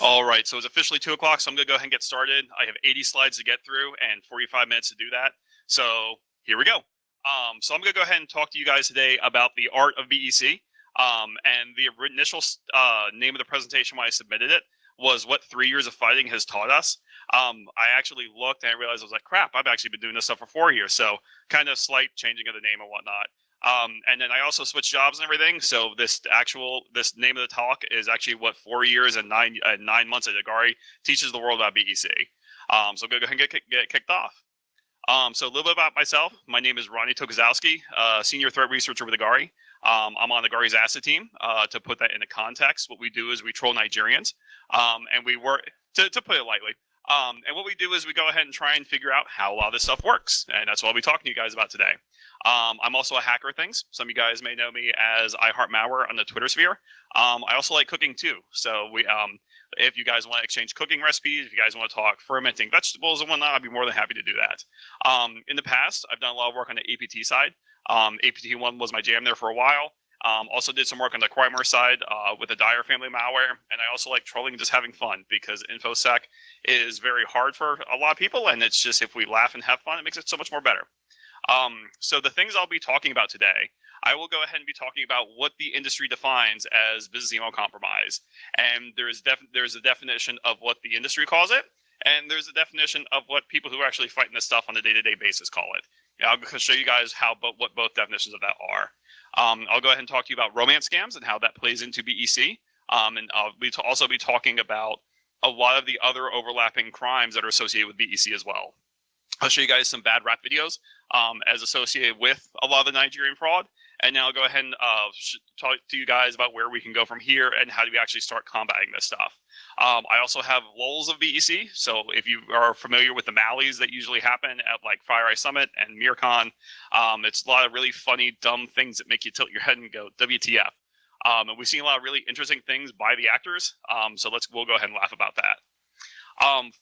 All right, so it's officially 2 o'clock, so I'm going to go ahead and get started. I have 80 slides to get through and 45 minutes to do that. So here we go. So I'm going to go ahead and talk to you guys today about the art of BEC. And the initial name of the presentation when I submitted it was what 3 years of fighting has taught us. I actually looked and I realized I was like, crap, I've actually been doing this stuff for 4 years. So kind of slight changing of the name and whatnot. And then I also switched jobs and everything. So this name of the talk is actually what 4 years and 9 months at Agari teaches the world about BEC. So I'm going to go ahead and get kicked off. So a little bit about myself. My name is Ronnie Tokazowski, senior threat researcher with Agari. I'm on Agari's asset team. To put that into context, what we do is we troll Nigerians, and we work to put it lightly. And what we do is we go ahead and try and figure out how a lot of this stuff works, and that's what I'll be talking to you guys about today. I'm also a hacker of things. Some of you guys may know me as I Heart Malware on the Twitter sphere. I also like cooking too. So if you guys want to exchange cooking recipes, if you guys want to talk fermenting vegetables and whatnot, I'd be more than happy to do that. In the past, I've done a lot of work on the APT side. APT1 was my jam there for a while. Also did some work on the Crimer side with the Dyer family malware. And I also like trolling and just having fun because InfoSec is very hard for a lot of people. And it's just, if we laugh and have fun, it makes it so much more better. So the things I'll be talking about today, I will go ahead and be talking about what the industry defines as business email compromise. And there's a definition of what the industry calls it. And there's a definition of what people who are actually fighting this stuff on a day-to-day basis call it. I'll show you guys what both definitions of that are. I'll go ahead and talk to you about romance scams and how that plays into BEC. And I'll also be talking about a lot of the other overlapping crimes that are associated with BEC as well. I'll show you guys some bad rap videos as associated with a lot of the Nigerian fraud. And now I'll go ahead and talk to you guys about where we can go from here and how do we actually start combating this stuff. I also have lulls of BEC. So if you are familiar with the mallies that usually happen at like FireEye Summit and MirCon, it's a lot of really funny, dumb things that make you tilt your head and go, WTF. And we've seen a lot of really interesting things by the actors. So we'll go ahead and laugh about that.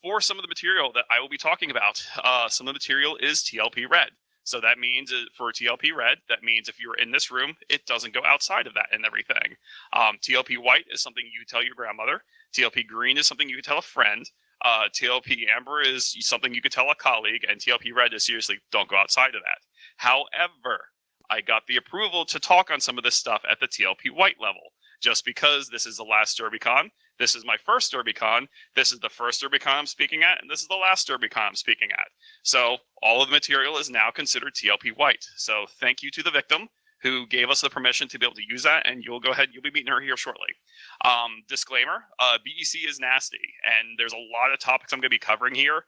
For some of the material that I will be talking about, some of the material is TLP red. So that means for TLP red, that means if you're in this room, it doesn't go outside of that and everything. TLP white is something you tell your grandmother. TLP green is something you can tell a friend. TLP amber is something you could tell a colleague. And TLP red is seriously, don't go outside of that. However, I got the approval to talk on some of this stuff at the TLP white level. Just because this is the last DerbyCon, this is my first DerbyCon, this is the first DerbyCon I'm speaking at, and this is the last DerbyCon I'm speaking at. So all of the material is now considered TLP white. So thank you to the victim who gave us the permission to be able to use that, and you'll be meeting her here shortly. Disclaimer, BEC is nasty, and there's a lot of topics I'm going to be covering here.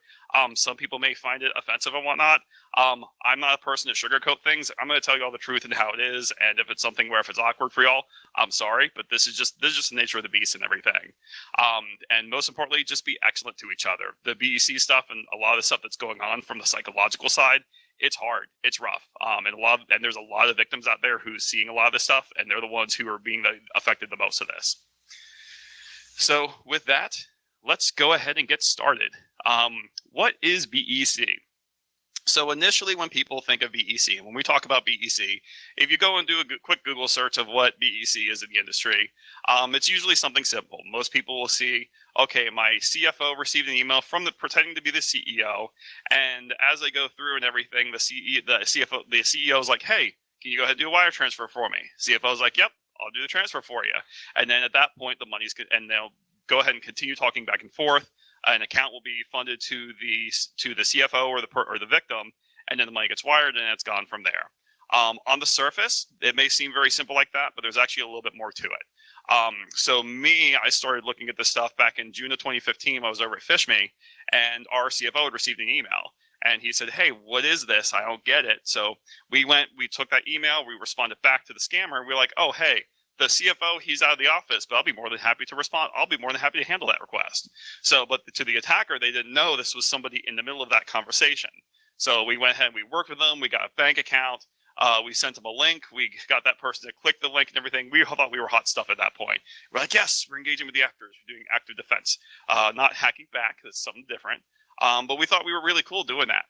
Some people may find it offensive and whatnot. I'm not a person to sugarcoat things. I'm going to tell you all the truth and how it is, and if it's something where if it's awkward for y'all, I'm sorry, but this is just the nature of the beast and everything. And most importantly, just be excellent to each other. The BEC stuff and a lot of the stuff that's going on from the psychological side, it's hard, it's rough, and there's a lot of victims out there who's seeing a lot of this stuff, and they're the ones who are being affected the most of this. So with that, let's go ahead and get started. What is BEC? So initially when people think of BEC, and when we talk about BEC, if you go and do a quick Google search of what BEC is in the industry, it's usually something simple. Most people will see, okay, my CFO received an email from pretending to be the CEO, and as I go through and everything, the CEO is like, hey, can you go ahead and do a wire transfer for me? CFO is like, yep, I'll do the transfer for you. And then at that point, and they'll go ahead and continue talking back and forth. An account will be funded to the CFO or the victim, and then the money gets wired and it's gone from there. On the surface, it may seem very simple like that, but there's actually a little bit more to it. So I started looking at this stuff back in June of 2015. I was over at FishMe, and our CFO had received an email, and he said, hey, what is this? I don't get it. So we took that email, we responded back to the scammer, and we were like, oh, hey, the CFO, he's out of the office, but I'll be more than happy to respond. I'll be more than happy to handle that request. So, but to the attacker, they didn't know this was somebody in the middle of that conversation. So we went ahead and we worked with them. We got a bank account. We sent them a link. We got that person to click the link and everything. We thought we were hot stuff at that point. We're like, yes, we're engaging with the actors. We're doing active defense, not hacking back. That's something different. But we thought we were really cool doing that.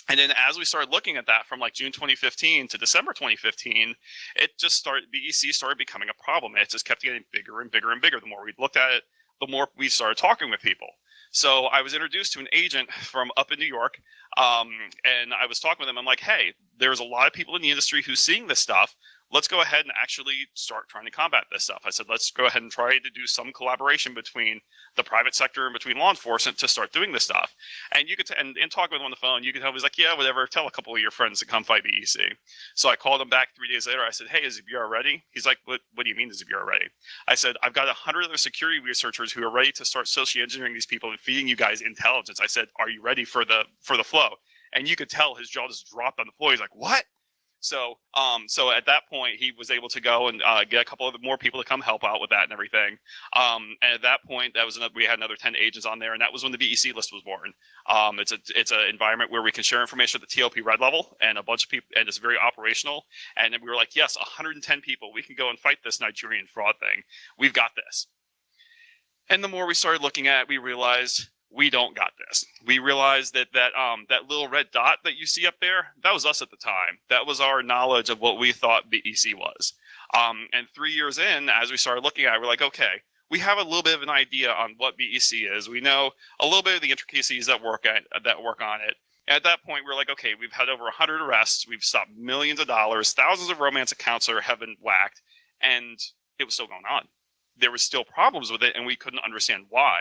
And then as we started looking at that from like June 2015 to December 2015, BEC started becoming a problem. It just kept getting bigger and bigger and bigger. The more we looked at it, the more we started talking with people. So I was introduced to an agent from up in New York, and I was talking with him. I'm like, hey, there's a lot of people in the industry who's seeing this stuff. Let's go ahead and actually start trying to combat this stuff. I said, let's go ahead and try to do some collaboration between the private sector and between law enforcement to start doing this stuff. And you could, and talking with him on the phone, you could tell him, he's like, yeah, whatever, tell a couple of your friends to come fight BEC. So I called him back 3 days later. I said, hey, is the Bureau ready? He's like, what do you mean is the Bureau ready? I said, I've got 100 other security researchers who are ready to start socially engineering these people and feeding you guys intelligence. I said, are you ready for the flow? And you could tell his jaw just dropped on the floor. He's like, what? So at that point, he was able to go and get a couple of more people to come help out with that and everything. And at that point, we had another 10 agents on there, and that was when the BEC list was born. It's an environment where we can share information at the TLP red level, and a bunch of people, and it's very operational. And then we were like, yes, 110 people, we can go and fight this Nigerian fraud thing. We've got this. And the more we started looking at it, we realized we don't got this. We realized that little red dot that you see up there, that was us at the time. That was our knowledge of what we thought BEC was. And 3 years in, as we started looking at it, we're like, okay, we have a little bit of an idea on what BEC is. We know a little bit of the intricacies that work on it. And at that point, we're like, okay, we've had over 100 arrests. We've stopped millions of dollars. Thousands of romance accounts have been whacked. And it was still going on. There was still problems with it, and we couldn't understand why.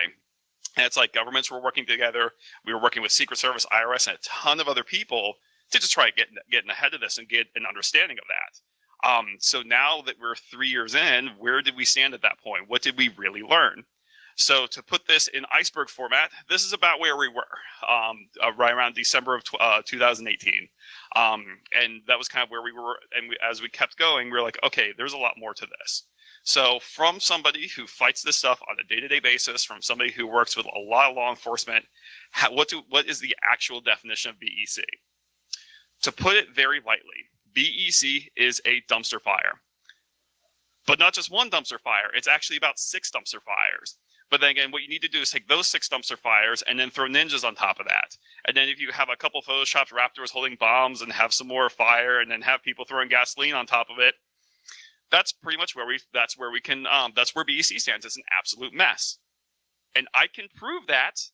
And it's like governments were working together. We were working with Secret Service, IRS, and a ton of other people to just try getting ahead of this and get an understanding of that. So now that we're 3 years in, where did we stand at that point? What did we really learn? So to put this in iceberg format, this is about where we were right around December of 2018. And that was kind of where we were. And as we kept going, we were like, okay, there's a lot more to this. So from somebody who fights this stuff on a day-to-day basis, from somebody who works with a lot of law enforcement, what is the actual definition of BEC? To put it very lightly, BEC is a dumpster fire. But not just one dumpster fire, it's actually about 6 dumpster fires. But then again, what you need to do is take those 6 dumpster fires and then throw ninjas on top of that. And then if you have a couple photoshopped raptors holding bombs and have some more fire and then have people throwing gasoline on top of it, that's pretty much that's where BEC stands. It's an absolute mess. And I can prove that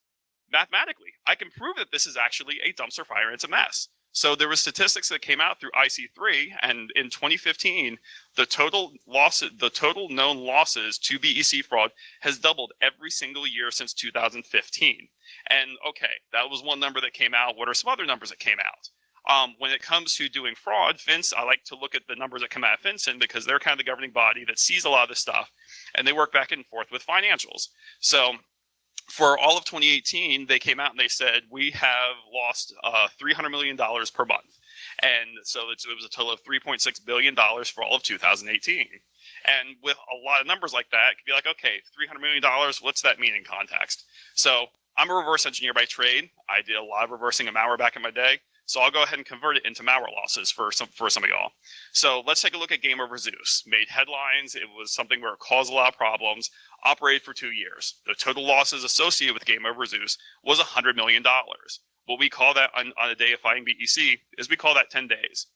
mathematically. I can prove that this is actually a dumpster fire and it's a mess. So there were statistics that came out through IC3, and in 2015, the total known losses to BEC fraud has doubled every single year since 2015. And okay, that was one number that came out. What are some other numbers that came out? When it comes to doing fraud, I like to look at the numbers that come out of FinCEN because they're kind of the governing body that sees a lot of this stuff, and they work back and forth with financials. So for all of 2018, they came out and they said, we have lost $300 million per month. And so it was a total of $3.6 billion for all of 2018. And with a lot of numbers like that, it could be like, okay, $300 million, what's that mean in context? So I'm a reverse engineer by trade. I did a lot of reversing of malware back in my day. So I'll go ahead and convert it into malware losses for some of y'all. So let's take a look at Game Over Zeus. Made headlines. It was something where it caused a lot of problems. Operated for 2 years. The total losses associated with Game Over Zeus was $100 million. What we call that on a day of fighting BEC is we call that 10 days.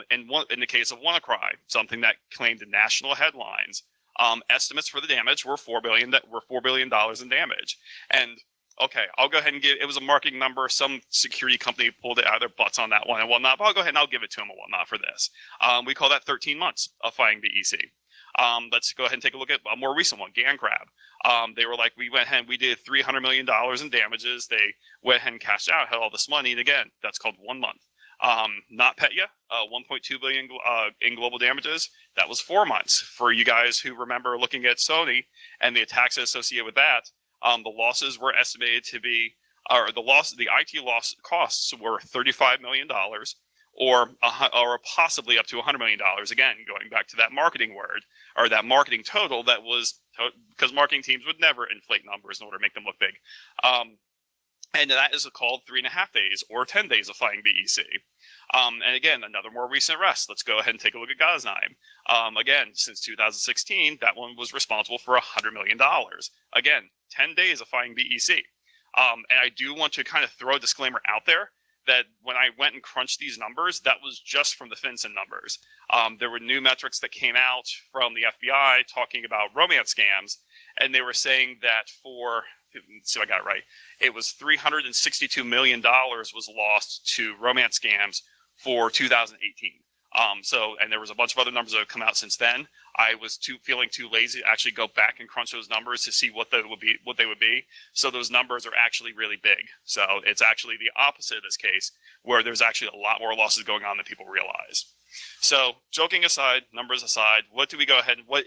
In the case of WannaCry, something that claimed national headlines, estimates for the damage were $4 billion in damage. And okay, I'll go ahead and it was a marketing number. Some security company pulled it out of their butts on that one and whatnot, but I'll go ahead and I'll give it to them and whatnot for this. We call that 13 months of fighting BEC. Let's go ahead and take a look at a more recent one, GandCrab. They were like, we went ahead and we did $300 million in damages. They went ahead and cashed out, had all this money, and again, that's called 1 month. NotPetya, 1.2 billion in global damages. That was 4 months. For you guys who remember looking at Sony and the attacks associated with that, the losses were estimated to be, the IT loss costs were $35 million, or possibly up to $100 million. Again, going back to that marketing word, or that marketing total, that was because marketing teams would never inflate numbers in order to make them look big. And that is called 3.5 days or 10 days of fighting BEC. And again, another more recent arrest. Let's go ahead and take a look at Ghaznaim. Again, since 2016, that one was responsible for $100 million. Again, 10 days of fighting BEC. And I do want to kind of throw a disclaimer out there that when I went and crunched these numbers, that was just from the FinCEN numbers. There were new metrics that came out from the FBI talking about romance scams. and they were saying that for, let's see if I got it right, it was $362 million was lost to romance scams for 2018. And there was a bunch of other numbers that have come out since then. I was feeling too lazy to actually go back and crunch those numbers to see what they would be. So those numbers are actually really big. So it's actually the opposite of this case, where there's actually a lot more losses going on than people realize. So joking aside, numbers aside, what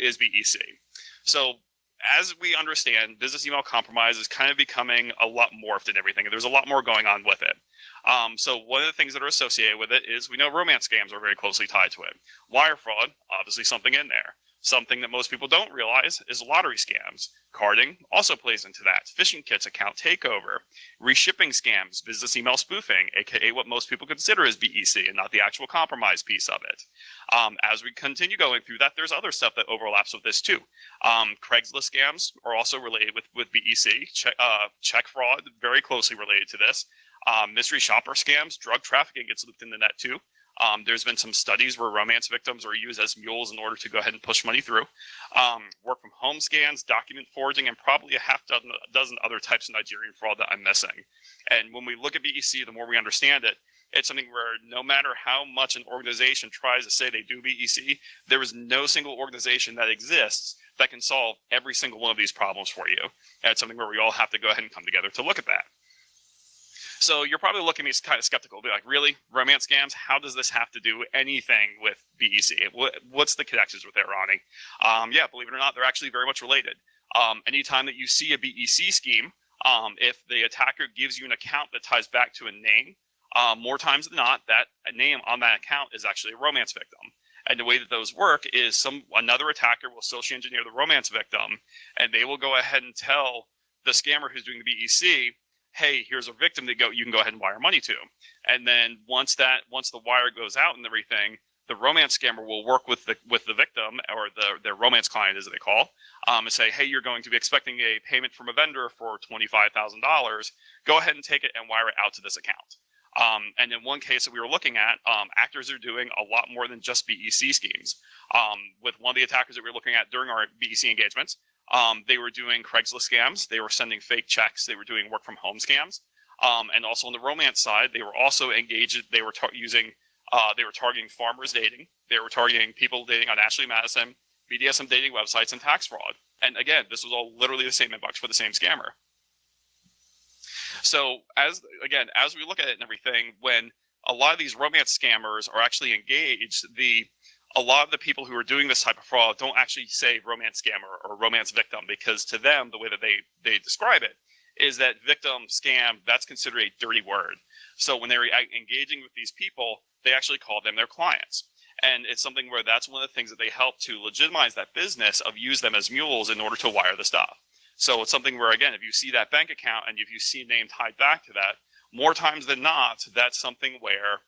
is BEC? So as we understand, business email compromise is kind of becoming a lot morphed and everything. And there's a lot more going on with it. So one of the things that are associated with it is we know romance scams are very closely tied to it. Wire fraud, obviously something in there. Something that most people don't realize is lottery scams. Carding also plays into that. Phishing kits, account takeover, reshipping scams, business email spoofing, aka what most people consider as BEC and not the actual compromise piece of it. As we continue going through that, there's other stuff that overlaps with this too. Craigslist scams are also related with BEC. Check fraud, very closely related to this. Mystery shopper scams, drug trafficking gets looped into that too. There's been some studies where romance victims are used as mules in order to go ahead and push money through. Work from home scams, document forging, and probably a dozen other types of Nigerian fraud that I'm missing. And when we look at BEC, the more we understand it, it's something where no matter how much an organization tries to say they do BEC, there is no single organization that exists that can solve every single one of these problems for you. And it's something where we all have to go ahead and come together to look at that. So you're probably looking at me kind of skeptical, be like, really? Romance scams? How does this have to do anything with BEC? What's the connections with it, Ronnie? Yeah, believe it or not, they're actually very much related. Anytime that you see a BEC scheme, if the attacker gives you an account that ties back to a name, more times than not, that name on that account is actually a romance victim. And the way that those work is another attacker will socially engineer the romance victim, and they will go ahead and tell the scammer who's doing the BEC, hey, here's a victim that you can go ahead and wire money to. And then once the wire goes out and everything, the romance scammer will work with the victim, or their romance client, as they call, and say, hey, you're going to be expecting a payment from a vendor for $25,000. Go ahead and take it and wire it out to this account. And in one case that we were looking at, actors are doing a lot more than just BEC schemes. With one of the attackers that we were looking at during our BEC engagements, they were doing Craigslist scams. They were sending fake checks. They were doing work from home scams. And also on the romance side, they were also engaged. They were targeting farmers dating. They were targeting people dating on Ashley Madison, BDSM dating websites, and tax fraud. And again, this was all literally the same inbox for the same scammer. So as we look at it and everything, when a lot of these romance scammers are actually engaged, a lot of the people who are doing this type of fraud don't actually say romance scammer or romance victim, because to them, the way that they describe it is that victim, scam, that's considered a dirty word. So when they're engaging with these people, they actually call them their clients. And it's something where that's one of the things that they help to legitimize that business of use them as mules in order to wire the stuff. So it's something where, again, if you see that bank account and if you see a name tied back to that, more times than not, that's something where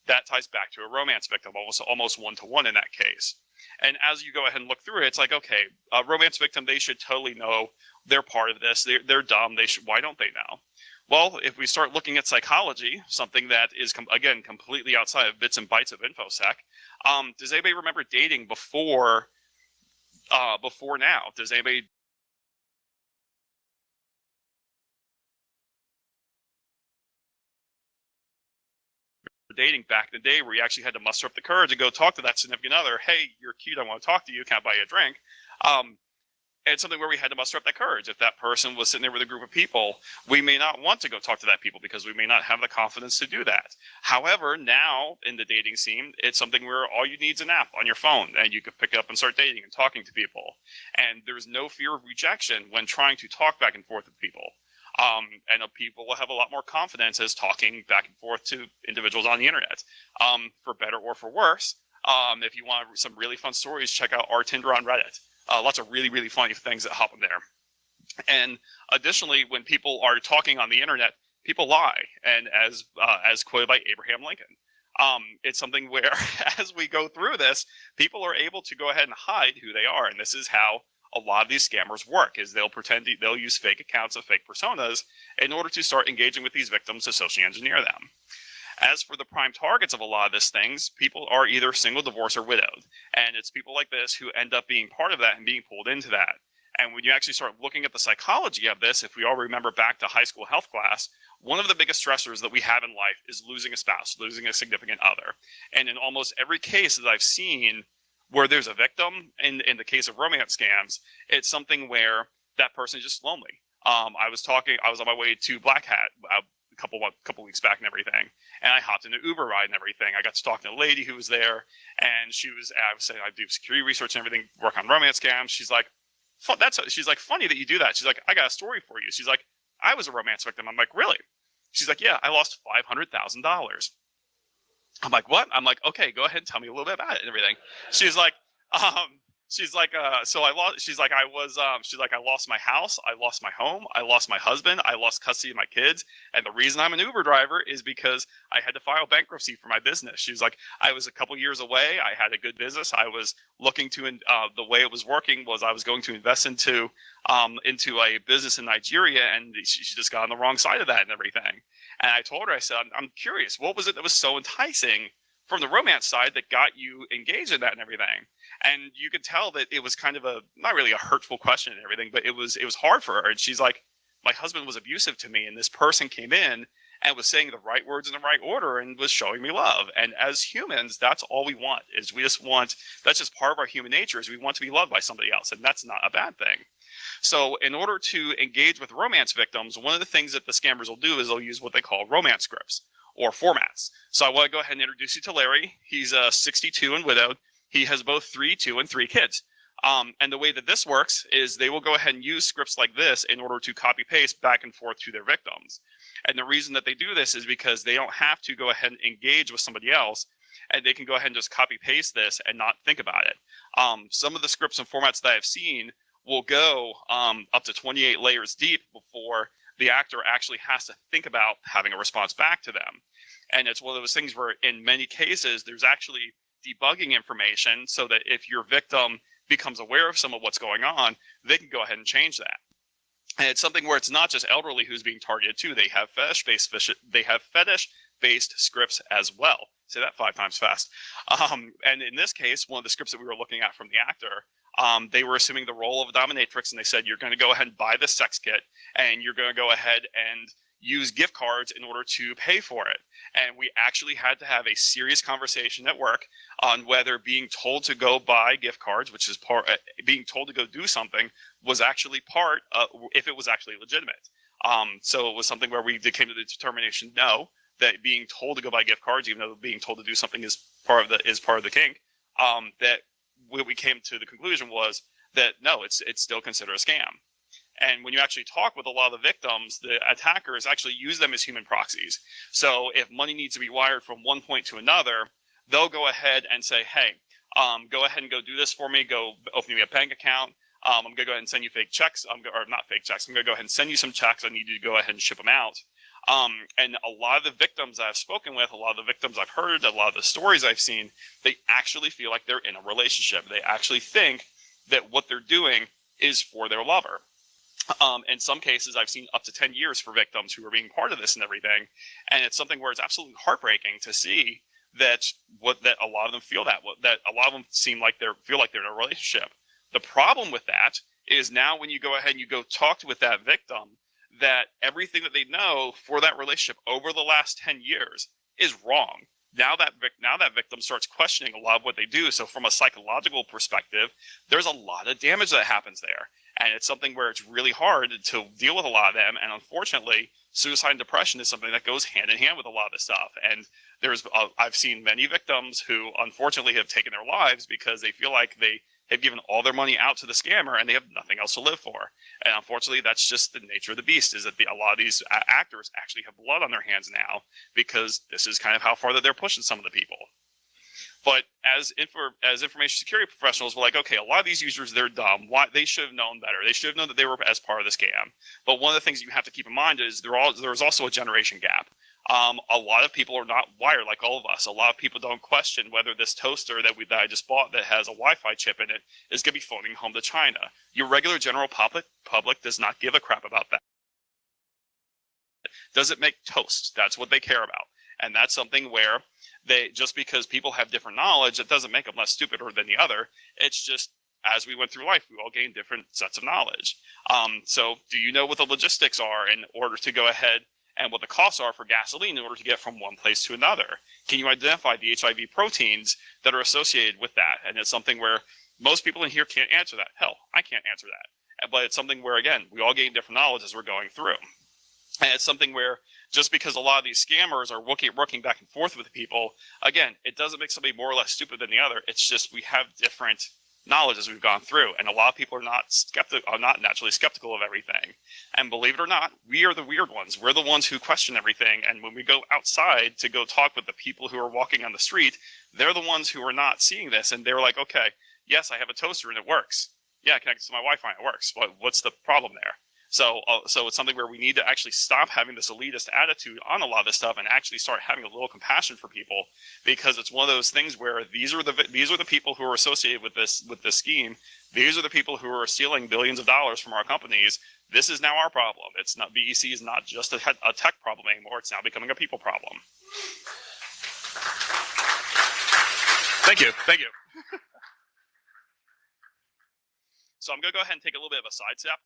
that ties back to a romance victim, almost one-to-one in that case. And as you go ahead and look through it, it's like, okay, a romance victim, they should totally know they're part of this. They're dumb. Why don't they know? Well, if we start looking at psychology, something that is, again, completely outside of bits and bytes of InfoSec, does anybody remember dating before now? Does anybody dating back in the day where you actually had to muster up the courage to go talk to that significant other? Hey, you're cute. I want to talk to you. Can I buy you a drink? And something where we had to muster up that courage. If that person was sitting there with a group of people, we may not want to go talk to that people because we may not have the confidence to do that. However, now in the dating scene, it's something where all you need is an app on your phone and you can pick it up and start dating and talking to people. And there's no fear of rejection when trying to talk back and forth with people. And people will have a lot more confidence as talking back and forth to individuals on the internet, for better or for worse. If you want some really fun stories, check out our Tinder on Reddit. Lots of really, really funny things that happen there. And additionally, when people are talking on the internet, people lie. And as quoted by Abraham Lincoln, it's something where as we go through this, people are able to go ahead and hide who they are. And this is how a lot of these scammers work, is they'll use fake accounts of fake personas in order to start engaging with these victims to socially engineer them. As for the prime targets of a lot of these things, people are either single, divorced, or widowed. And it's people like this who end up being part of that and being pulled into that. And when you actually start looking at the psychology of this, if we all remember back to high school health class, one of the biggest stressors that we have in life is losing a spouse, losing a significant other. And in almost every case that I've seen where there's a victim, in the case of romance scams, it's something where that person is just lonely. I was on my way to Black Hat a couple weeks back and everything, and I hopped in an Uber ride and everything. I got to talk to a lady who was there, and I was saying I do security research and everything, work on romance scams. She's like, she's like, funny that you do that. She's like, I got a story for you. She's like, I was a romance victim. I'm like, really? She's like, yeah, I lost $500,000. I'm like, what? I'm like, okay, go ahead and tell me a little bit about it and everything. She's like, so I lost. She's like, I lost my house, I lost my home, I lost my husband, I lost custody of my kids, and the reason I'm an Uber driver is because I had to file bankruptcy for my business. She's like, I was a couple years away. I had a good business. I was looking to, the way it was working was I was going to invest into a business in Nigeria, and she just got on the wrong side of that and everything. And I told her, I said, I'm curious, what was it that was so enticing from the romance side that got you engaged in that and everything? And you could tell that it was kind of not really a hurtful question and everything, but it was hard for her. And she's like, my husband was abusive to me, and this person came in and was saying the right words in the right order and was showing me love. And as humans, that's all we want, is that's just part of our human nature, is we want to be loved by somebody else. And that's not a bad thing. So in order to engage with romance victims, one of the things that the scammers will do is they'll use what they call romance scripts or formats. So I want to go ahead and introduce you to Larry. He's 62 and widowed. He has both 3, 2, and 3 kids. And the way that this works is they will go ahead and use scripts like this in order to copy paste back and forth to their victims. And the reason that they do this is because they don't have to go ahead and engage with somebody else, and they can go ahead and just copy paste this and not think about it. Some of the scripts and formats that I've seen will go up to 28 layers deep before the actor actually has to think about having a response back to them. And it's one of those things where in many cases, there's actually debugging information so that if your victim becomes aware of some of what's going on, they can go ahead and change that. And it's something where it's not just elderly who's being targeted too. They have fetish-based scripts as well. Say that 5 times fast. And in this case, one of the scripts that we were looking at from the actor, they were assuming the role of a dominatrix, and they said, you're going to go ahead and buy this sex kit, and you're going to go ahead and use gift cards in order to pay for it. And we actually had to have a serious conversation at work on whether being told to go buy gift cards, which is being told to go do something, was actually part of, if it was actually legitimate. So it was something where we came to the determination, no, that being told to go buy gift cards, even though being told to do something is part of the kink, that what we came to the conclusion was that no, it's still considered a scam. And when you actually talk with a lot of the victims, the attackers actually use them as human proxies. So if money needs to be wired from one point to another, they'll go ahead and say, hey, go ahead and go do this for me. Go open me a bank account. I'm going to go ahead and send you fake checks. Or not fake checks. I'm going to go ahead and send you some checks. I need you to go ahead and ship them out. And a lot of the victims I've spoken with, a lot of the victims I've heard, a lot of the stories I've seen, they actually feel like they're in a relationship. They actually think that what they're doing is for their lover. In some cases, I've seen up to 10 years for victims who are being part of this and everything. And it's something where it's absolutely heartbreaking to see that a lot of them feel that a lot of them feel like they're in a relationship. The problem with that is now when you go ahead and you go talk with that victim, that everything that they know for that relationship over the last 10 years is wrong. Now that victim starts questioning a lot of what they do. So from a psychological perspective, there's a lot of damage that happens there. And it's something where it's really hard to deal with a lot of them. And unfortunately, suicide and depression is something that goes hand in hand with a lot of this stuff. And I've seen many victims who unfortunately have taken their lives because they feel like they have given all their money out to the scammer and they have nothing else to live for. And unfortunately, that's just the nature of the beast, is that a lot of these actors actually have blood on their hands now because this is kind of how far that they're pushing some of the people. But as information security professionals, we're like, okay, a lot of these users, they're dumb. Why? They should have known better. They should have known that they were as part of the scam. But one of the things you have to keep in mind is there's also a generation gap. A lot of people are not wired like all of us. A lot of people don't question whether this toaster that I just bought that has a Wi-Fi chip in it is going to be phoning home to China. Your regular general public does not give a crap about that. Does it make toast? That's what they care about. And that's something where just because people have different knowledge, it doesn't make them less stupid than the other. It's just as we went through life, we all gained different sets of knowledge. So do you know what the logistics are in order to go ahead and what the costs are for gasoline in order to get from one place to another? Can you identify the HIV proteins that are associated with that? And it's something where most people in here can't answer that. Hell, I can't answer that. But it's something where, again, we all gain different knowledge as we're going through. And it's something where just because a lot of these scammers are working back and forth with people, again, it doesn't make somebody more or less stupid than the other. It's just we have different knowledge as we've gone through, and a lot of people are not naturally skeptical of everything. And believe it or not, we are the weird ones. We're the ones who question everything. And when we go outside to go talk with the people who are walking on the street, they're the ones who are not seeing this, and they're like, okay, yes, I have a toaster and it works. Yeah, I connect it to my Wi-Fi and it works. What's the problem there? So it's something where we need to actually stop having this elitist attitude on a lot of this stuff and actually start having a little compassion for people, because it's one of those things where these are the people who are associated with this scheme. These are the people who are stealing billions of dollars from our companies. This is now our problem. It's not, BEC is not just a tech problem anymore. It's now becoming a people problem. Thank you. So I'm going to go ahead and take a little bit of a sidestep.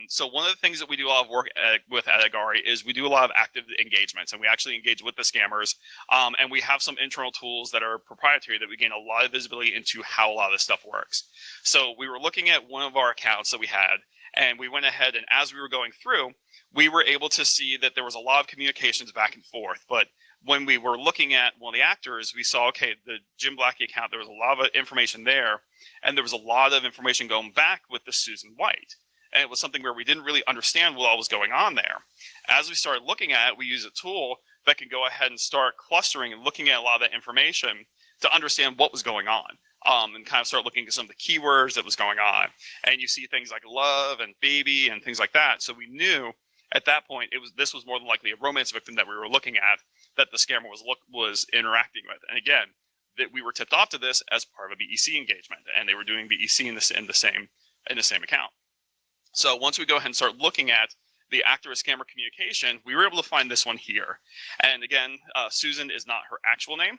So one of the things that we do a lot of work with at Agari is we do a lot of active engagements, and we actually engage with the scammers. And we have some internal tools that are proprietary that we gain a lot of visibility into how a lot of this stuff works. So we were looking at one of our accounts that we had, and we went ahead, and as we were going through, we were able to see that there was a lot of communications back and forth. But when we were looking at one of the actors, we saw, okay, the Jim Blackie account, there was a lot of information there, and there was a lot of information going back with the Susan White. And it was something where we didn't really understand what all was going on there. As we started looking at it, we use a tool that can go ahead and start clustering and looking at a lot of that information to understand what was going on. And kind of start looking at some of the keywords that was going on. And you see things like love and baby and things like that. So we knew at that point this was more than likely a romance victim that we were looking at, that the scammer was interacting with. And again, that we were tipped off to this as part of a BEC engagement, and they were doing BEC in the same account. So once we go ahead and start looking at the actor scammer communication, we were able to find this one here. And again, Susan is not her actual name.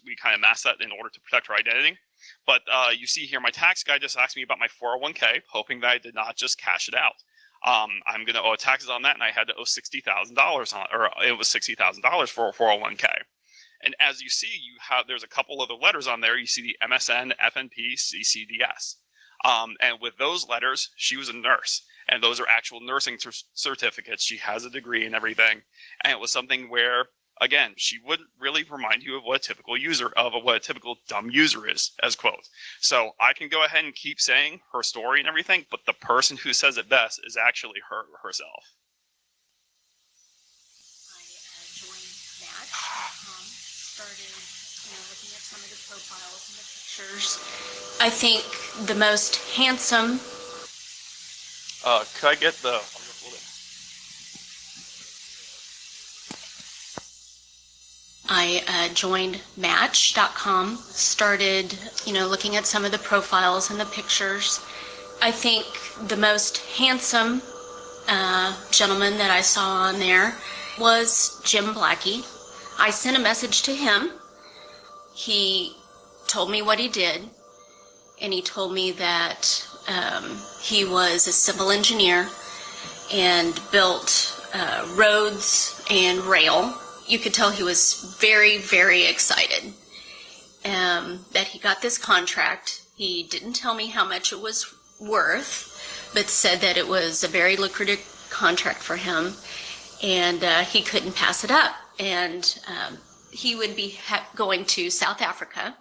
We kind of masked that in order to protect her identity. But you see here, my tax guy just asked me about my 401k, hoping that I did not just cash it out. I'm going to owe taxes on that, and I had to owe $60,000 on, or it was $60,000 for a 401k. And as you see, there's a couple other letters on there. You see the MSN, FNP, CCDS. And with those letters, she was a nurse, and those are actual nursing certificates. She has a degree and everything. And it was something where, again, she wouldn't really remind you of what a typical dumb user is, as quote. So I can go ahead and keep saying her story and everything, but the person who says it best is actually herself. I joined Matt, started looking at some of the profiles and the pictures. I think the most handsome. Could I get the? I joined Match.com, started, looking at some of the profiles and the pictures. I think the most handsome gentleman that I saw on there was Jim Blackie. I sent a message to him. He told me what he did, and he told me that he was a civil engineer and built roads and rail. You could tell he was very, very excited that he got this contract. He didn't tell me how much it was worth, but said that it was a very lucrative contract for him, and he couldn't pass it up. And he would be going to South Africa.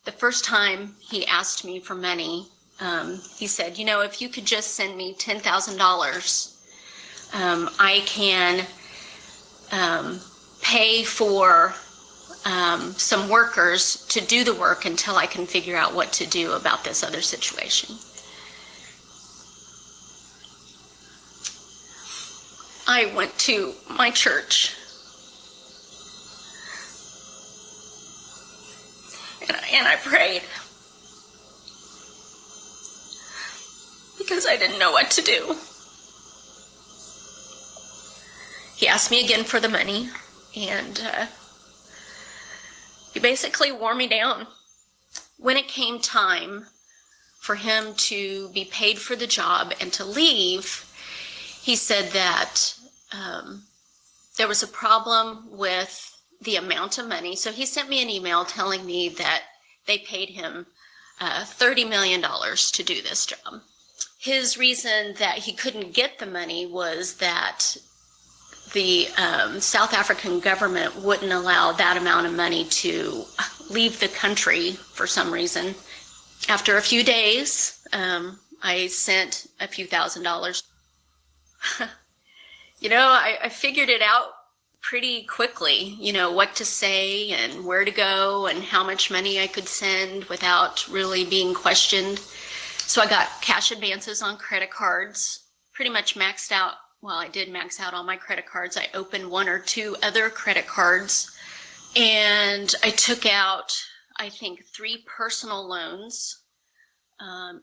The first time he asked me for money, he said, if you could just send me $10,000, I can pay for some workers to do the work until I can figure out what to do about this other situation. I went to my church, and I prayed because I didn't know what to do. He asked me again for the money, and he basically wore me down. When it came time for him to be paid for the job and to leave, he said that there was a problem with the amount of money. So he sent me an email telling me that they paid him $30 million to do this job. His reason that he couldn't get the money was that the South African government wouldn't allow that amount of money to leave the country for some reason. After a few days, I sent a few $1,000s. I figured it out pretty quickly, what to say and where to go and how much money I could send without really being questioned. So I got cash advances on credit cards, pretty much maxed out. Well, I did max out all my credit cards. I opened 1 or 2 other credit cards, and I took out, I think, 3 personal loans,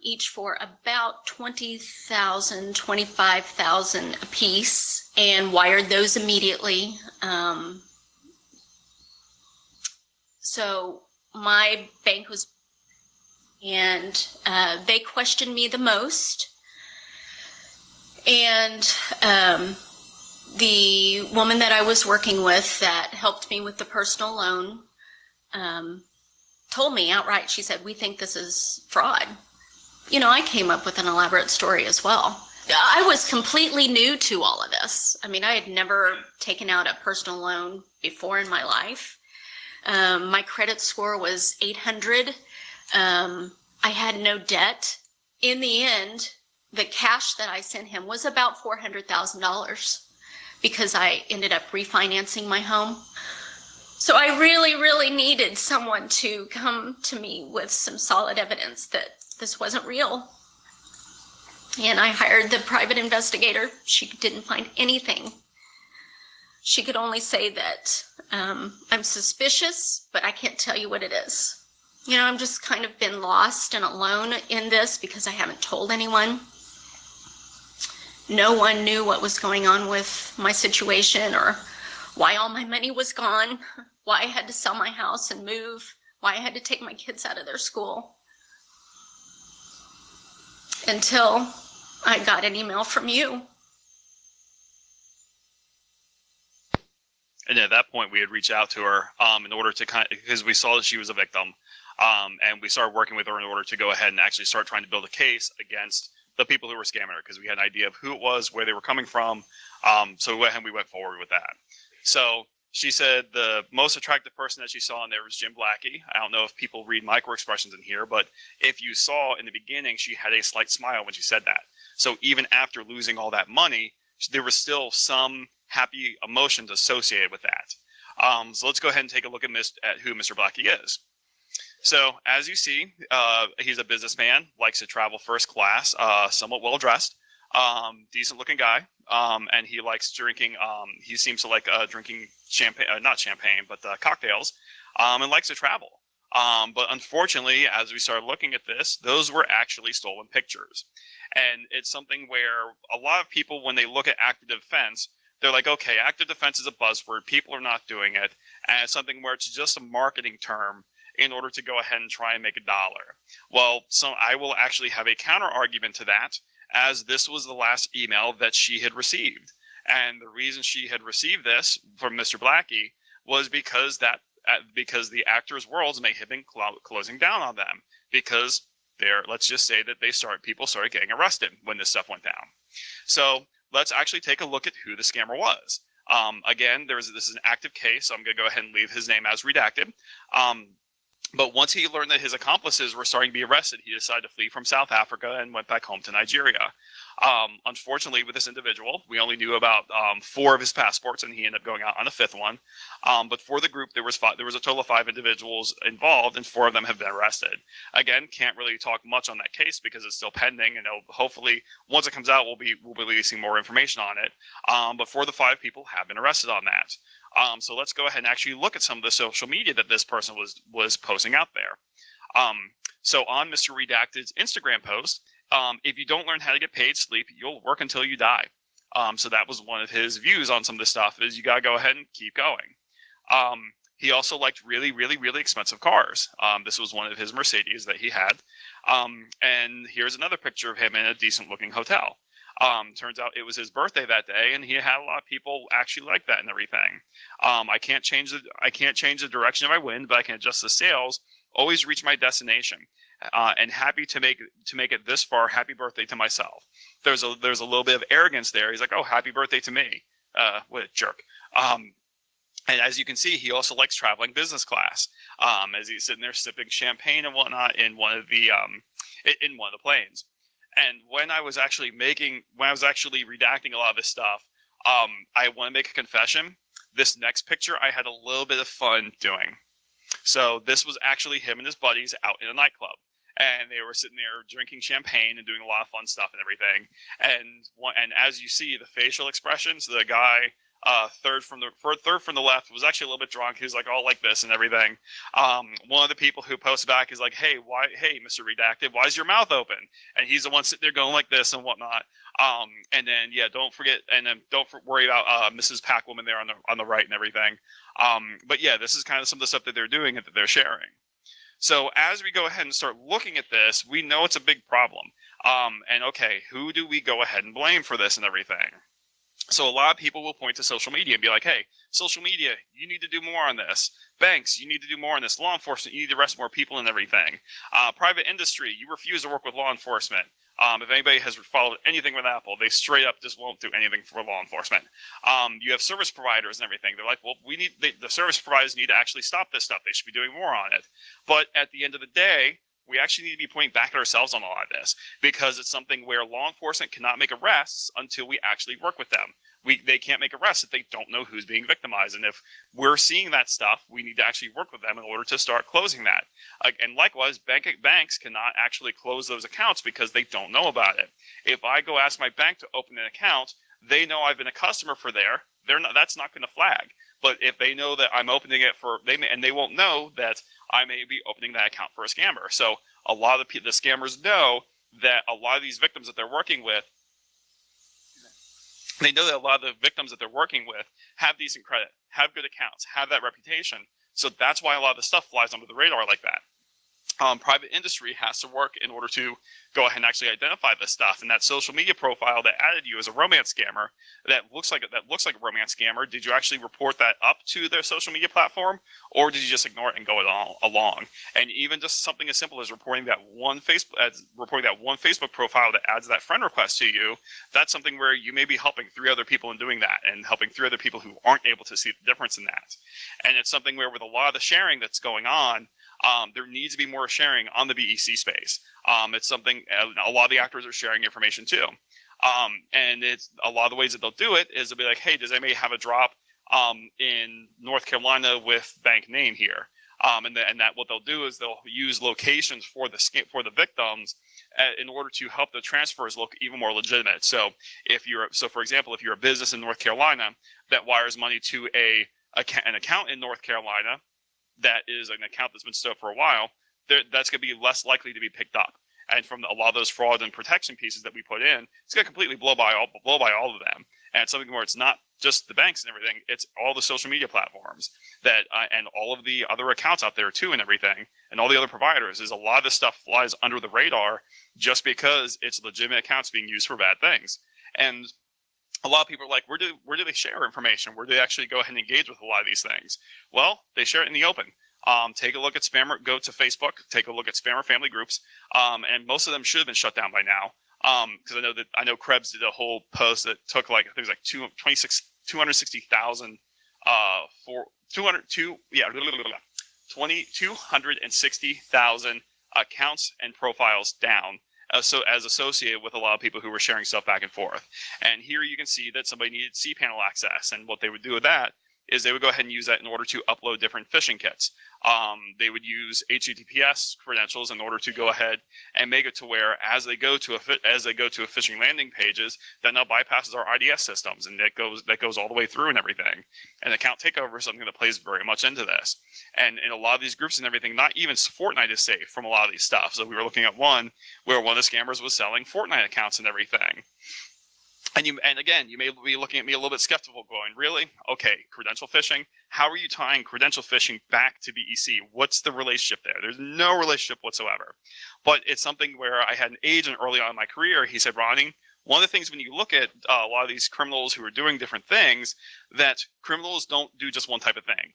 each for about $20,000, $25,000 a piece, and wired those immediately. So my bank was, and they questioned me the most. And the woman that I was working with that helped me with the personal loan told me outright, she said, "We think this is fraud." I came up with an elaborate story as well. I was completely new to all of this. I mean, I had never taken out a personal loan before in my life. My credit score was 800. I had no debt. In the end, the cash that I sent him was about $400,000 because I ended up refinancing my home. So I really, really needed someone to come to me with some solid evidence that this wasn't real. And I hired the private investigator. She didn't find anything. She could only say that I'm suspicious, but I can't tell you what it is. I'm just kind of been lost and alone in this because I haven't told anyone. No one knew what was going on with my situation or why all my money was gone, why I had to sell my house and move, why I had to take my kids out of their school. Until I got an email from you. And at that point, we had reached out to her in order to because we saw that she was a victim. And we started working with her in order to go ahead and actually start trying to build a case against the people who were scamming her, because we had an idea of who it was, where they were coming from. So we went forward with that. So she said the most attractive person that she saw in there was Jim Blackie. I don't know if people read micro expressions in here, but if you saw in the beginning, she had a slight smile when she said that. So even after losing all that money, there was still some happy emotions associated with that. So let's go ahead and take a look at who Mr. Blackie is. So as you see, he's a businessman, likes to travel first class, somewhat well dressed, decent looking guy, and he likes drinking. He seems to like drinking champagne, not champagne, but cocktails, and likes to travel. But unfortunately, as we started looking at this, those were actually stolen pictures, and it's something where a lot of people, when they look at active defense, they're like, okay, active defense is a buzzword. People are not doing it, and it's something where it's just a marketing term in order to go ahead and try and make $1. Well, so I will actually have a counter argument to that, as this was the last email that she had received. And the reason she had received this from Mr. Blackie was because the actors' worlds may have been closing down on them, because let's just say that people started getting arrested when this stuff went down. So let's actually take a look at who the scammer was. Again, this is an active case, so I'm going to go ahead and leave his name as redacted. But once he learned that his accomplices were starting to be arrested, he decided to flee from South Africa and went back home to Nigeria. Unfortunately, with this individual, we only knew about 4 of his passports, and he ended up going out on a 5th one. But for the group, there was a total of 5 individuals involved, and 4 of them have been arrested. Again, can't really talk much on that case because it's still pending, and hopefully, once it comes out, we'll be releasing more information on it. But 4 of the 5 people have been arrested on that. So let's go ahead and actually look at some of the social media that this person was posting out there. So on Mr. Redacted's Instagram post, if you don't learn how to get paid sleep, you'll work until you die. So that was one of his views on some of this stuff, is you got to go ahead and keep going. He also liked really, really, really expensive cars. This was one of his Mercedes that he had. And here's another picture of him in a decent looking hotel. Turns out it was his birthday that day, and he had a lot of people actually like that and everything. I can't change the direction of my wind, but I can adjust the sails. Always reach my destination, and happy to make it this far. Happy birthday to myself. There's a little bit of arrogance there. He's like, oh, happy birthday to me. What a jerk. And as you can see, he also likes traveling business class. As he's sitting there sipping champagne and whatnot in one of the planes. And when I was actually redacting a lot of this stuff, I want to make a confession. This next picture, I had a little bit of fun doing. So this was actually him and his buddies out in a nightclub. And they were sitting there drinking champagne and doing a lot of fun stuff and everything. And as you see, the facial expressions, the guy third from the left was actually a little bit drunk. He was like all like this and everything. One of the people who posted back is like, hey, Mr. Redacted, why is your mouth open? And he's the one sitting there going like this and whatnot. And then don't worry about Mrs. Packwoman there on the right and everything. But yeah, this is kind of some of the stuff that they're doing and that they're sharing. So as we go ahead and start looking at this, we know it's a big problem. And okay, who do we go ahead and blame for this and everything? So a lot of people will point to social media and be like, hey, social media, you need to do more on this. Banks, you need to do more on this. Law enforcement, you need to arrest more people and everything. Private industry, you refuse to work with law enforcement. If anybody has followed anything with Apple, they straight up just won't do anything for law enforcement. You have service providers and everything. They're like, well, the service providers need to actually stop this stuff. They should be doing more on it. But at the end of the day, we actually need to be pointing back at ourselves on a lot of this, because it's something where law enforcement cannot make arrests until we actually work with them. They can't make arrests if they don't know who's being victimized. And if we're seeing that stuff, we need to actually work with them in order to start closing that. And likewise, banks cannot actually close those accounts because they don't know about it. If I go ask my bank to open an account, they know I've been a customer for that's not going to flag. But if they know that I'm opening it they won't know that I may be opening that account for a scammer. So a lot of the scammers know that a lot of these victims that they're working with, they know that a lot of the victims that they're working with have decent credit, have good accounts, have that reputation. So that's why a lot of the stuff flies under the radar like that. Private industry has to work in order to go ahead and actually identify this stuff. And that social media profile that added you as a romance scammer, that looks like a romance scammer, did you actually report that up to their social media platform, or did you just ignore it and go along? And even just something as simple as reporting that one Facebook profile that adds that friend request to you, that's something where you may be helping 3 other people in doing that, and helping 3 other people who aren't able to see the difference in that. And it's something where with a lot of the sharing that's going on, there needs to be more sharing on the BEC space. It's something a lot of the actors are sharing information too. And it's a lot of the ways that they'll do it is they'll be like, hey, does anybody have a drop in North Carolina with bank name here? And that what they'll do is they'll use locations for the victims in order to help the transfers look even more legitimate. So for example, if you're a business in North Carolina that wires money to an account in North Carolina, that is an account that's been stood up for a while, that's going to be less likely to be picked up. And from a lot of those fraud and protection pieces that we put in, it's going to completely blow by all of them. And it's something where it's not just the banks and everything; it's all the social media platforms and all of the other accounts out there too, and everything, and all the other providers. Is a lot of this stuff flies under the radar just because it's legitimate accounts being used for bad things. And a lot of people are like, where do they share information? Where do they actually go ahead and engage with a lot of these things? Well, they share it in the open. Take a look at spammer. Go to Facebook. Take a look at spammer family groups, and most of them should have been shut down by now. Because I know Krebs did a whole post that took like I think it was like 260,000 for 260,000 accounts and profiles down. So as associated with a lot of people who were sharing stuff back and forth. And here you can see that somebody needed cPanel access, and what they would do with that is they would go ahead and use that in order to upload different phishing kits. They would use HTTPS credentials in order to go ahead and make it to where as they go to phishing landing pages, that now bypasses our IDS systems, and that goes all the way through and everything. And account takeover is something that plays very much into this. And in a lot of these groups and everything, not even Fortnite is safe from a lot of these stuff. So we were looking at one where one of the scammers was selling Fortnite accounts and everything. And again, you may be looking at me a little bit skeptical, going, really? Okay, credential phishing? how are you tying credential phishing back to BEC? What's the relationship there? There's no relationship whatsoever. But it's something where I had an agent early on in my career. He said, Ronnie, one of the things when you look at a lot of these criminals who are doing different things, that criminals don't do just one type of thing.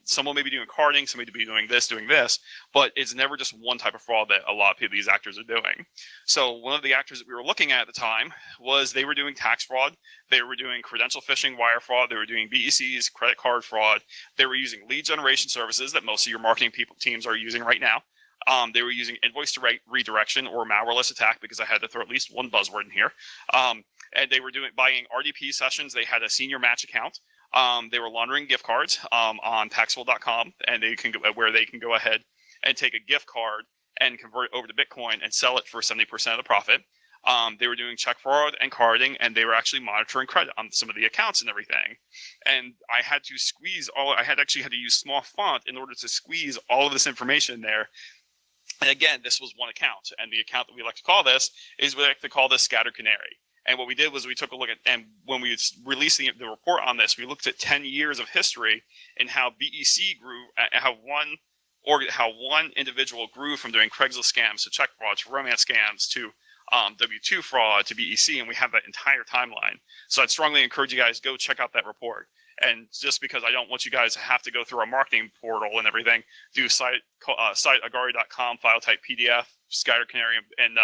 Someone may be doing carding, somebody may be doing this, but it's never just one type of fraud that a lot of people, these actors are doing. So one of the actors that we were looking at the time was they were doing tax fraud, they were doing credential phishing, wire fraud, they were doing BECs, credit card fraud, they were using lead generation services that most of your marketing teams are using right now. They were using invoice redirection or malwareless attack, because I had to throw at least one buzzword in here. And they were buying RDP sessions. They had a senior match account. They were laundering gift cards on taxable.com, and where they can go ahead and take a gift card and convert it over to Bitcoin and sell it for 70% of the profit. They were doing check fraud and carding, and they were actually monitoring credit on some of the accounts and everything. And I had to actually had to use small font in order to squeeze all of this information in there. And again, this was one account, and the account that we like to call this is we like to call this Scattered Canary. And what we did was we took a look at, and when we released the report on this, we looked at 10 years of history and how BEC grew, how one individual grew from doing Craigslist scams to check fraud to romance scams to W-2 fraud to BEC, and we have that entire timeline. So I'd strongly encourage you guys, go check out that report. And just because I don't want you guys to have to go through our marketing portal and everything, do citeagari.com, file type PDF, Scattered Canary, and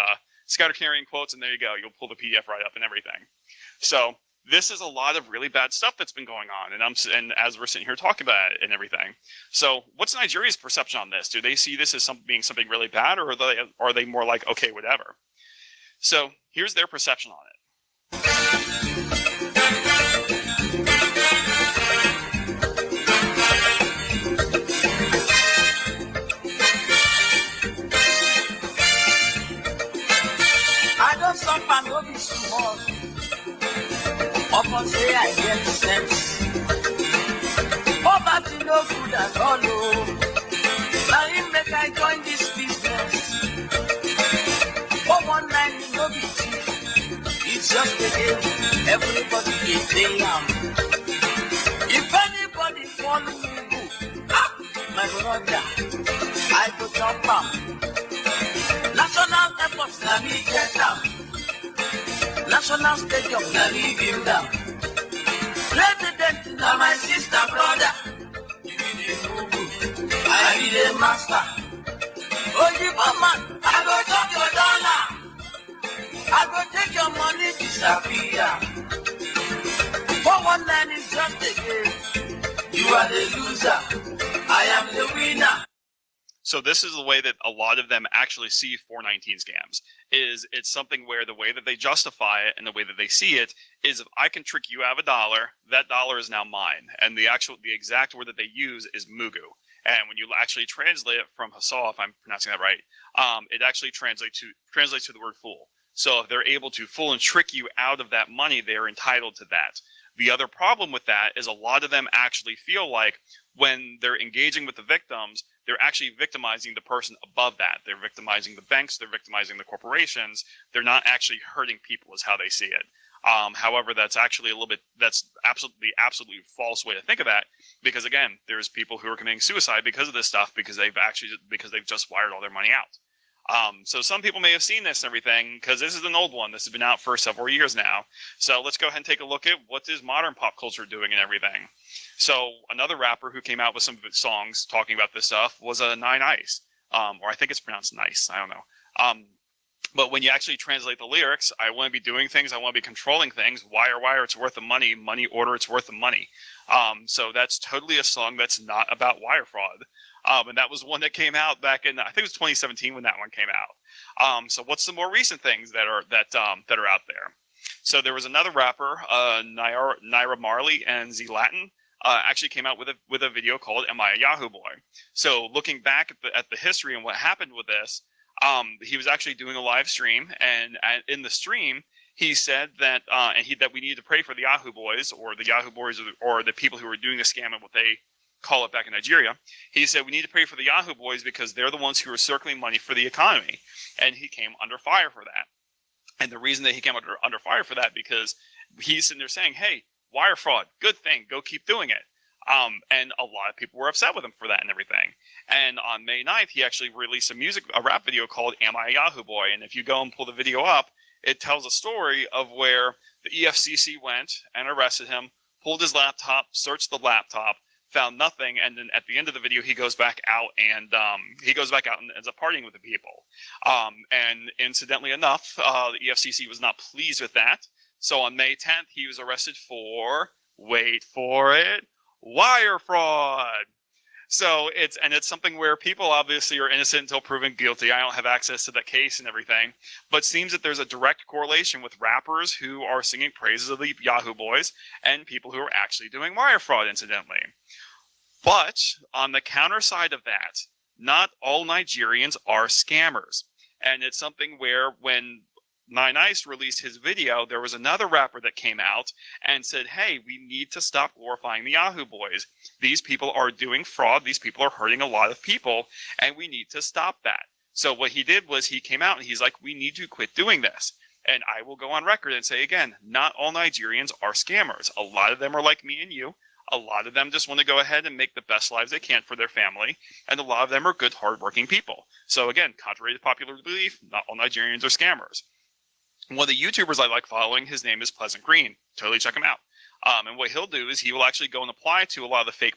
Scattered Canary in quotes, and there you go. You'll pull the PDF right up and everything. So this is a lot of really bad stuff that's been going on, and as we're sitting here talking about it and everything. So what's Nigeria's perception on this? Do they see this as being something really bad, or are they more like, okay, whatever? So here's their perception on it. Suffer no be small. Upon say I get sense. Poverty no good at all. Now him make I join this business. 419 no be cheap. It's just a game. Everybody dey pay am. If anybody follow me, my brother, I go jump am. National efforts na me get am. National Stadium, na me build am. President, na my sister, brother. You be the mugu, I be the master. Oyibo man, I go chop your dollar. I go take your money disappear. 419 is just a game. You are the loser. I am the winner. So this is the way that a lot of them actually see 419 scams. It's something where the way that they justify it and the way that they see it is, if I can trick you out of $1, that dollar is now mine. And the exact word that they use is mugu. And when you actually translate it from Hassal, if I'm pronouncing that right, it actually translates to the word fool. So if they're able to fool and trick you out of that money, they're entitled to that. The other problem with that is a lot of them actually feel like when they're engaging with the victims, they're actually victimizing the person above that. They're victimizing the banks, they're victimizing the corporations. They're not actually hurting people is how they see it. However, that's actually that's absolutely false way to think of that, because again, there's people who are committing suicide because of this stuff, because they've just wired all their money out. So some people may have seen this and everything, because this is an old one. This has been out for several years now. So let's go ahead and take a look at what is modern pop culture doing and everything. So another rapper who came out with some songs talking about this stuff was Nine Ice, or I think it's pronounced nice. I don't know. But when you actually translate the lyrics, I want to be doing things, I want to be controlling things. Wire, it's worth the money. Money order, it's worth the money. So that's totally a song that's not about wire fraud. And that was one that came out back in, I think it was 2017 when that one came out. So what's the more recent things that are out there? So there was another rapper, Naira Marley and Z Latin, actually came out with a video called "Am I a Yahoo Boy?" So looking back at the history and what happened with this, he was actually doing a live stream, and in the stream he said that that we needed to pray for the Yahoo Boys, or the people who were doing the scam and what they call it back in Nigeria. He said we need to pray for the Yahoo Boys because they're the ones who are circling money for the economy, and he came under fire for that. And the reason that he came under fire for that, because he's sitting there saying, hey, wire fraud, good thing, go keep doing it. And a lot of people were upset with him for that and everything. And on May 9th, he actually released a rap video called Am I a Yahoo Boy? And if you go and pull the video up, it tells a story of where the EFCC went and arrested him, pulled his laptop, searched the laptop, found nothing, and then at the end of the video, he goes back out and ends up partying with the people. And incidentally enough, the EFCC was not pleased with that. So on May 10th, he was arrested for, wait for it, wire fraud. So it's something where people obviously are innocent until proven guilty. I don't have access to that case and everything, but it seems that there's a direct correlation with rappers who are singing praises of the Yahoo Boys and people who are actually doing wire fraud, incidentally. But on the counter side of that, not all Nigerians are scammers. And it's something where when Nine Ice released his video, there was another rapper that came out and said, hey, we need to stop glorifying the Yahoo Boys. These people are doing fraud. These people are hurting a lot of people, and we need to stop that. So what he did was he came out and he's like, we need to quit doing this. And I will go on record and say again, not all Nigerians are scammers. A lot of them are like me and you. A lot of them just want to go ahead and make the best lives they can for their family. And a lot of them are good, hardworking people. So again, contrary to popular belief, not all Nigerians are scammers. One of the YouTubers I like following, his name is Pleasant Green. Totally check him out. And what he'll do is he will actually go and apply to a lot of the fake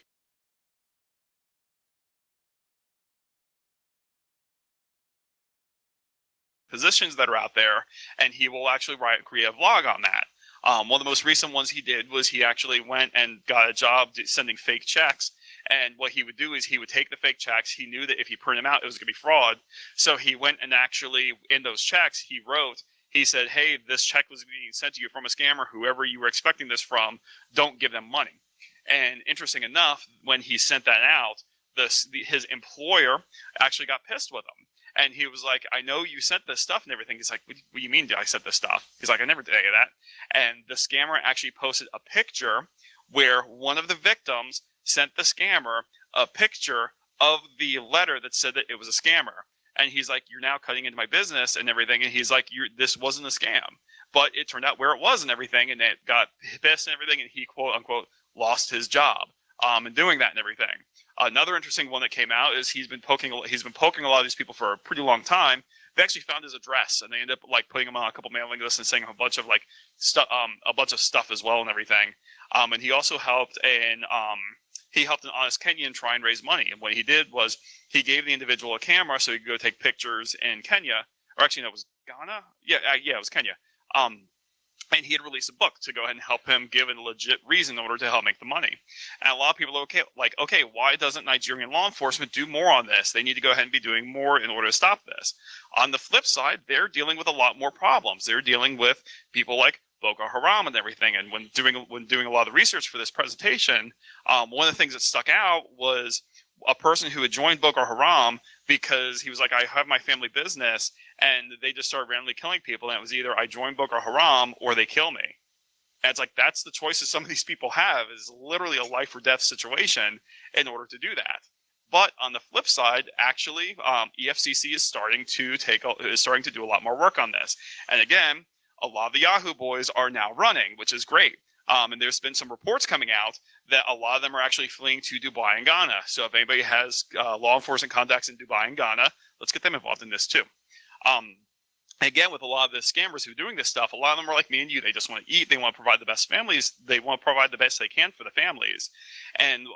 positions that are out there, and he will actually create a vlog on that. One of the most recent ones he did was he actually went and got a job sending fake checks. And what he would do is he would take the fake checks. He knew that if he printed them out, it was going to be fraud. So he went and actually, in those checks, he said, hey, this check was being sent to you from a scammer. Whoever you were expecting this from, don't give them money. And interesting enough, when he sent that out, his employer actually got pissed with him. And he was like, I know you sent this stuff and everything. He's like, what do you mean did I send this stuff? He's like, I never did any of that. And the scammer actually posted a picture where one of the victims sent the scammer a picture of the letter that said that it was a scammer. And he's like, you're now cutting into my business and everything. And he's like, this wasn't a scam. But it turned out where it was and everything. And it got pissed and everything. And he, quote unquote, lost his job in doing that and everything. Another interesting one that came out is he's been poking a lot of these people for a pretty long time. They actually found his address and they ended up like putting him on a couple mailing lists and saying a bunch of like stuff as well and everything. And he also helped an honest Kenyan try and raise money. And what he did was he gave the individual a camera so he could go take pictures in Kenya, or actually no, it was Ghana. Yeah, it was Kenya. And he had released a book to go ahead and help him give a legit reason in order to help make the money. And a lot of people are okay, why doesn't Nigerian law enforcement do more on this? They need to go ahead and be doing more in order to stop this. On the flip side, they're dealing with a lot more problems. They're dealing with people like Boko Haram and everything. And when doing a lot of research for this presentation, one of the things that stuck out was a person who had joined Boko Haram because he was like, I have my family business, and they just started randomly killing people, and it was either I join Boko Haram or they kill me. And it's like, that's the choices some of these people have, is literally a life or death situation in order to do that. But on the flip side, actually, EFCC is starting to do a lot more work on this. And again, a lot of the Yahoo Boys are now running, which is great. And there's been some reports coming out that a lot of them are actually fleeing to Dubai and Ghana. So if anybody has law enforcement contacts in Dubai and Ghana, let's get them involved in this too. Again, with a lot of the scammers who are doing this stuff, a lot of them are like me and you. They just want to eat. They want to provide the best families. They want to provide the best they can for the families. And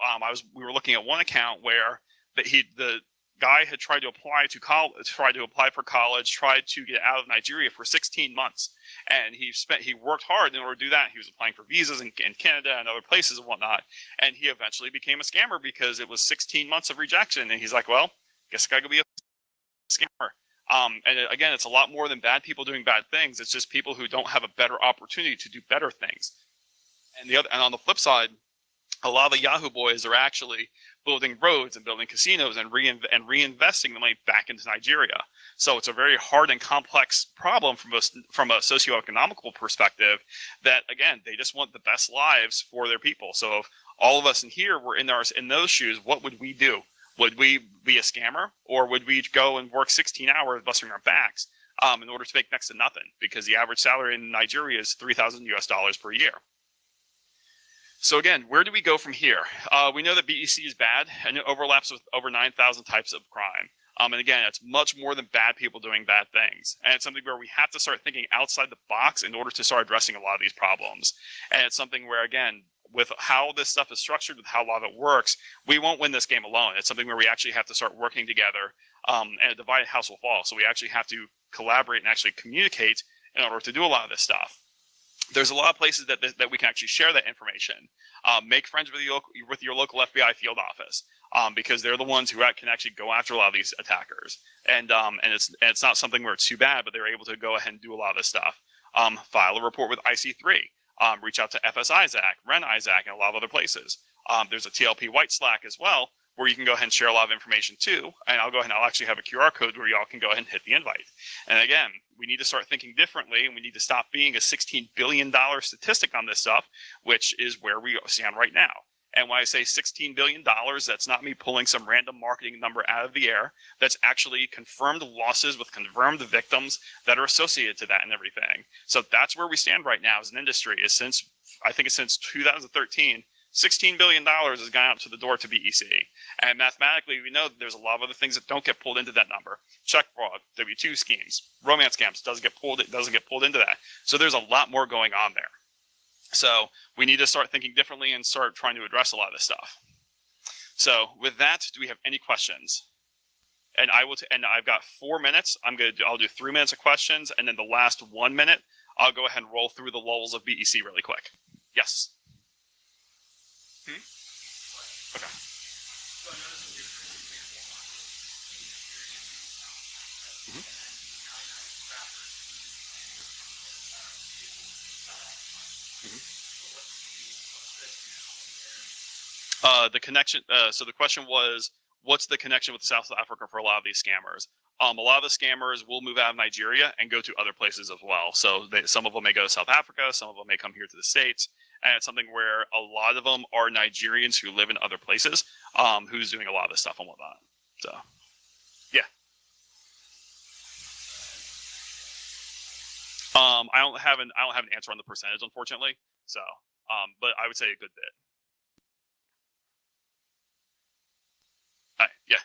we were looking at one account where the guy had tried to apply for college, tried to get out of Nigeria for 16 months. And he worked hard in order to do that. He was applying for visas in Canada and other places and whatnot. And he eventually became a scammer because it was 16 months of rejection. And he's like, well, guess I gotta be a scammer. And again, it's a lot more than bad people doing bad things. It's just people who don't have a better opportunity to do better things. And on the flip side, a lot of the Yahoo Boys are actually building roads and building casinos and reinvesting the money back into Nigeria. So it's a very hard and complex problem from a socioeconomical perspective that, again, they just want the best lives for their people. So if all of us in here were in those shoes, what would we do? Would we be a scammer, or would we go and work 16 hours busting our backs in order to make next to nothing? Because the average salary in Nigeria is $3,000 US per year. So again, where do we go from here? We know that BEC is bad, and it overlaps with over 9,000 types of crime. And again, it's much more than bad people doing bad things. And it's something where we have to start thinking outside the box in order to start addressing a lot of these problems. And it's something where, again, with how this stuff is structured, with how a lot of it works, we won't win this game alone. It's something where we actually have to start working together, and a divided house will fall. So we actually have to collaborate and actually communicate in order to do a lot of this stuff. There's a lot of places that we can actually share that information. Make friends with your local FBI field office, because they're the ones who can actually go after a lot of these attackers. And it's not something where it's too bad, but they're able to go ahead and do a lot of this stuff. File a report with IC3. Reach out to FS Isaac, Ren Isaac, and a lot of other places. There's a TLP White Slack as well, where you can go ahead and share a lot of information too. And I'll go ahead and I'll actually have a QR code where y'all can go ahead and hit the invite. And again, we need to start thinking differently, and we need to stop being a $16 billion statistic on this stuff, which is where we stand right now. And when I say $16 billion, that's not me pulling some random marketing number out of the air. That's actually confirmed losses with confirmed victims that are associated to that and everything. So that's where we stand right now as an industry. I think it's since 2013, $16 billion has gone out to the door to BEC. And mathematically, we know that there's a lot of other things that don't get pulled into that number. Check fraud, W-2 schemes, romance scams doesn't get pulled into that. So there's a lot more going on there. So we need to start thinking differently and start trying to address a lot of this stuff. So with that, do we have any questions? And I've got 4 minutes. I'll do 3 minutes of questions, and then the last 1 minute, I'll go ahead and roll through the lulls of BEC really quick. Yes. Okay. The connection. So the question was, what's the connection with South Africa for a lot of these scammers? A lot of the scammers will move out of Nigeria and go to other places as well. So some of them may go to South Africa, some of them may come here to the States. And it's something where a lot of them are Nigerians who live in other places, who's doing a lot of this stuff and whatnot. So, yeah. I don't have an answer on the percentage, unfortunately. So, but I would say a good bit. Yeah.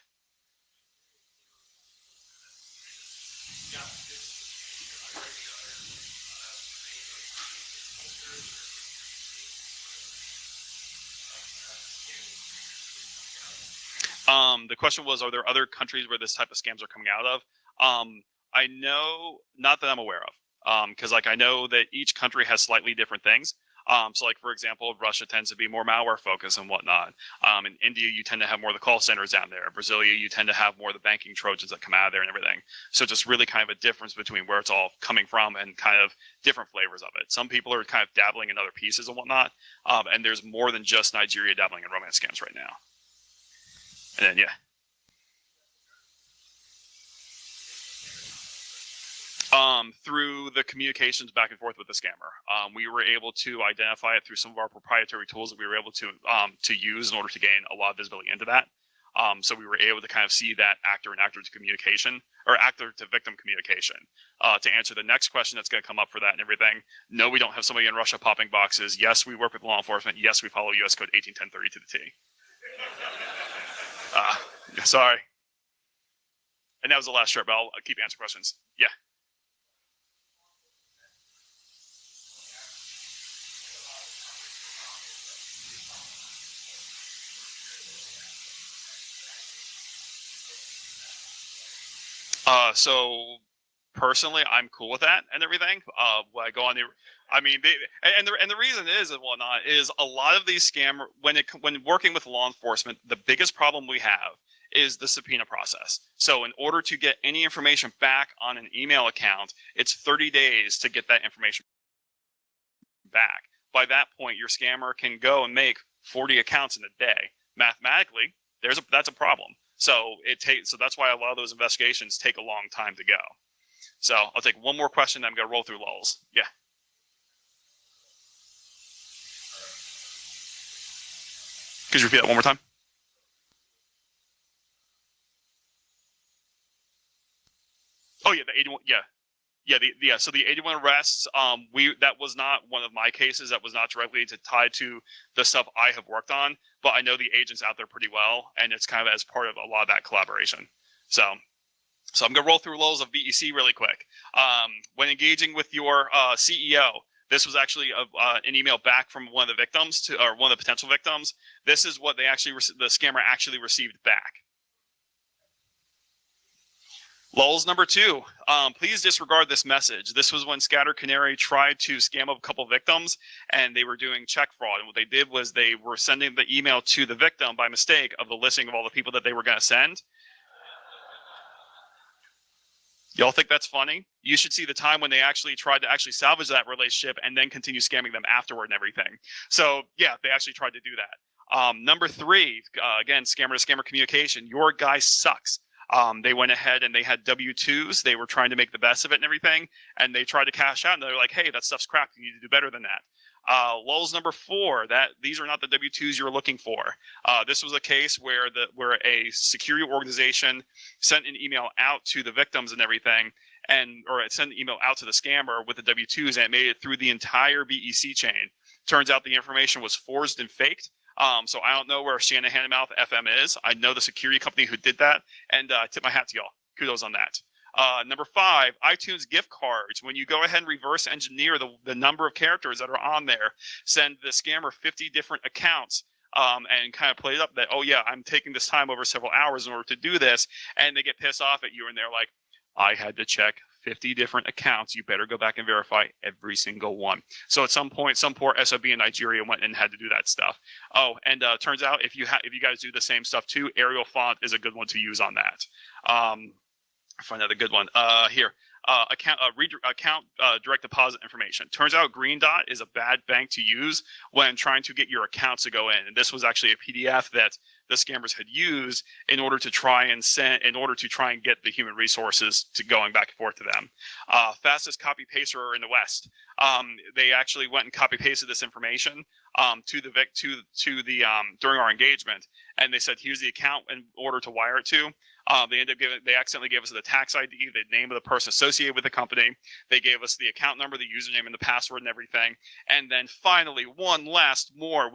The question was, are there other countries where this type of scams are coming out of? I know, not that I'm aware of, because I know that each country has slightly different things. So for example, Russia tends to be more malware focused and whatnot. In India, you tend to have more of the call centers down there. Brasilia, you tend to have more of the banking trojans that come out of there and everything. So just really kind of a difference between where it's all coming from and kind of different flavors of it. Some people are kind of dabbling in other pieces and whatnot. And there's more than just Nigeria dabbling in romance scams right now. And then, yeah. Through the communications back and forth with the scammer, we were able to identify it through some of our proprietary tools that we were able to use in order to gain a lot of visibility into that. So we were able to kind of see that actor and actor to communication, or actor to victim communication. To answer the next question that's going to come up for that and everything, no, we don't have somebody in Russia popping boxes. Yes, we work with law enforcement. Yes, we follow U.S. Code 181030 to the T. Sorry. And that was the last shirt, but I'll keep answering questions. Yeah. So personally, I'm cool with that and everything. When I go on the, I mean, and the reason is and whatnot is a lot of these scam when working with law enforcement, the biggest problem we have is the subpoena process. So in order to get any information back on an email account, it's 30 days to get that information back. By that point, your scammer can go and make 40 accounts in a day. Mathematically, that's a problem. So that's why a lot of those investigations take a long time to go. So I'll take one more question. I'm going to roll through lulls. Yeah. Could you repeat that one more time? Oh yeah, the 81. Yeah, So the 81 arrests, that was not one of my cases. That was not directly tied to the stuff I have worked on, but I know the agents out there pretty well, and it's kind of as part of a lot of that collaboration. So I'm going to roll through lows of BEC really quick. When engaging with your CEO, this was actually an email back from one of the victims or one of the potential victims. This is what the scammer actually received back. Lulls number 2, please disregard this message. This was when Scatter Canary tried to scam up a couple victims, and they were doing check fraud. And what they did was they were sending the email to the victim by mistake of the listing of all the people that they were going to send. Y'all think that's funny? You should see the time when they actually tried to salvage that relationship and then continue scamming them afterward and everything. So yeah, they actually tried to do that. Number 3, again, scammer to scammer communication. Your guy sucks. They went ahead and they had W-2s. They were trying to make the best of it and everything, and they tried to cash out, and they're like, hey, that stuff's crap. You need to do better than that. Lulls number 4, that these are not the W-2s you're looking for. This was a case where a security organization sent an email out to the victims and everything, or it sent an email out to the scammer with the W-2s, and it made it through the entire BEC chain. Turns out the information was forged and faked. So I don't know where Shanahan Mouth FM is. I know the security company who did that, and tip my hat to y'all. Kudos on that. Number 5, iTunes gift cards. When you go ahead and reverse engineer the number of characters that are on there, send the scammer 50 different accounts, and kind of play it up that, oh yeah, I'm taking this time over several hours in order to do this, and they get pissed off at you, and they're like, I had to check 50 different accounts. You better go back and verify every single one. So at some point, some poor SOB in Nigeria went and had to do that stuff. Oh, and turns out if you guys do the same stuff too, Arial font is a good one to use on that. Find out a good one here. Account direct deposit information. Turns out Green Dot is a bad bank to use when trying to get your accounts to go in. And this was actually a PDF that the scammers had used in order to try and get the human resources to going back and forth to them. Fastest copy paster in the West. They actually went and copy pasted this information during our engagement, and they said, here's the account in order to wire it to. They accidentally gave us the tax ID, the name of the person associated with the company. They gave us the account number, the username, and the password and everything. And then finally, one last more.